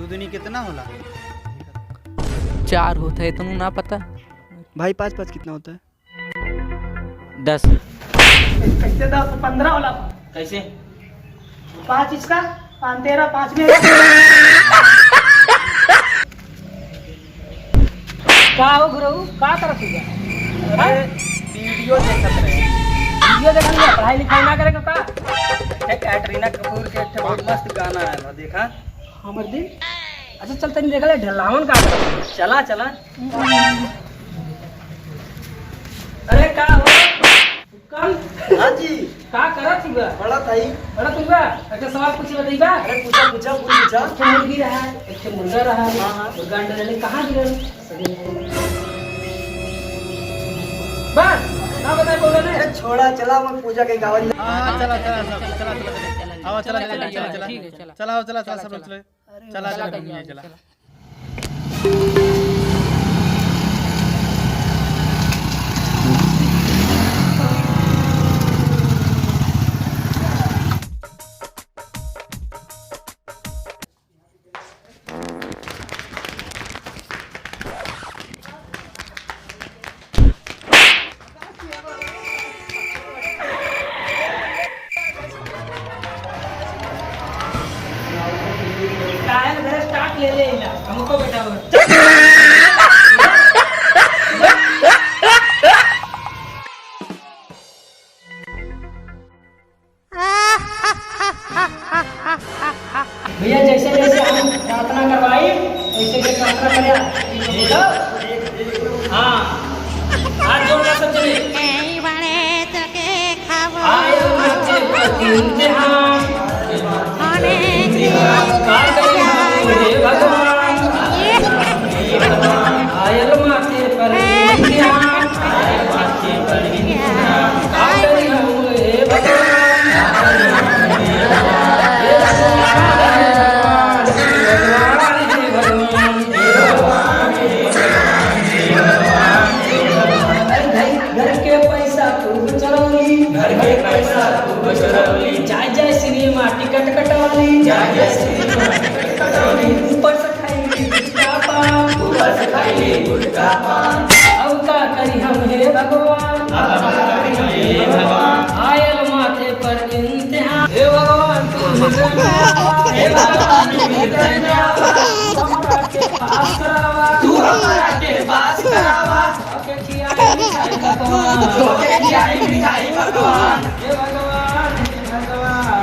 दूनी कितना होला? 4 होता है, तुम ना पता? भाई 5 5 कितना होता है? 10। कैसे 10 15 होला? कैसे? 5 इसका 5 13 5 मेरा। का हो गुरु का करत है? अरे वीडियो देखत रहे। वीडियो देखन में पढ़ाई लिखाई ना करे का? कैटरीना कपूर के एक बहुत मस्त गाना आया था, देखा? हमर दिन अच्छा चल तनी देख ले ढलावन का चला चला। अरे का हो कल हाँ जी। का करत ही बा? बड़ा था ही। अरे तू बा अच्छा सवाल पूछ बताइबा? अरे पूछा पूछा पूछा। एक मुर्गी रहा एक मुर्गा रहा। हाँ। मुर्गा अंडा डाले कहाँ गिरल? बस ना बताए बोले ने अरे छोड़ा, चला मैं पूजा के गावल। हाँ चला चला चला चला चला आओ चला चला चला चला ठीक है, चला। चला आओ चला चला सब लोग चले चला चला घूमिए चला। काहे घर स्टार्ट ले ले इला हमको बैठाओ। भैया जैसे जैसे हम प्रार्थना करवाई वैसे के प्रार्थना करिया देखो। हाँ हाथ जोड़ना सब चले। आए बच्चे को इम्तिहान काय करी हे भगवान आयल माथे पर इम्तिहान काय करी हम हे भगवान घर के पैसा खूब चलौली घर के पैसा खूब चलौली जाय जाय सिनेमा टिकट कटौली जाय जाय सिनेमा टिकट कटौली ऊपर से खाई गुटखा पान ऊपर से खाई गुटखा पान अब का करी हम हे भगवान अब का करी हम हे भगवान आयल माथे पर इम्तिहान हे भगवान हे भगवान तू हमरा के पास करावा के खियाई मिठाई भगवान के खियाई मिठाई भगवान हे भगवान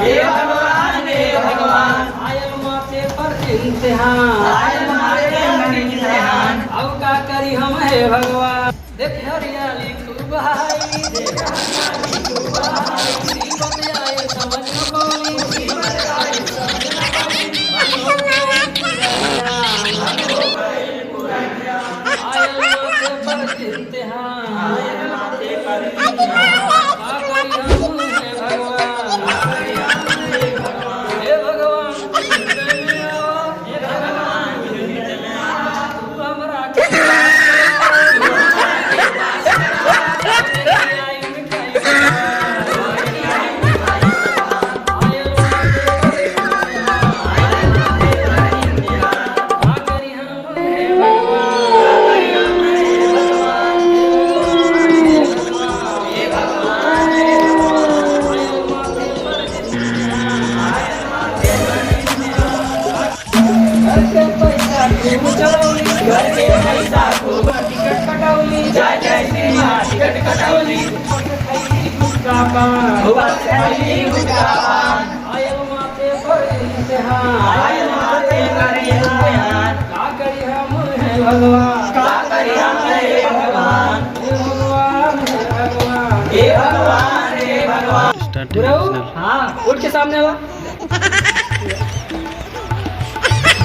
हे भगवान हे भगवान आयल माथे पर इम्तिहान आयल माथे पर इम्तिहान अब का करी हम हे भगवान देख हरियाली खूब हाई देख हरियाली खूब हाई सीबत आए समझ न पानी सीबत आए समझ न पानी इम्तिहान आयल माथे पर इम्तिहान का करी हम हे भगवान हे भगवान हे भगवान तू हमरा के घर के पैसा खूब टिकट कटौली जाय जाय सिनेमा टिकट कटौली गुटखा पान ऊपर से खाई गुटखा पान आयल माथे पर इम्तिहान आयल माथे पर इम्तिहान का करी हम हे भगवान का करी हम हे भगवान हे भगवान हे भगवान हे भगवान हे भगवान गुरु हाँ उठ के सामने आ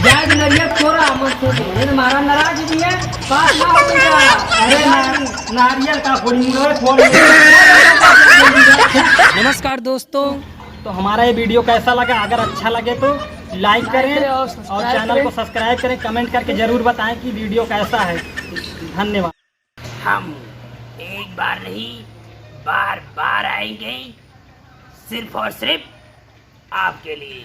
जाग नरिया छोरा मत तो मारा नाराज भी है बात ना हो गया। अरे नारियल का फोड़ी फोड़। नमस्कार दोस्तों, तो हमारा ये वीडियो कैसा लगा? अगर अच्छा लगे तो लाइक करें और चैनल को सब्सक्राइब करें। कमेंट करके जरूर बताएं कि वीडियो कैसा है। धन्यवाद। हम एक बार नहीं बार बार आएंगे सिर्फ और सिर्फ आपके लिए।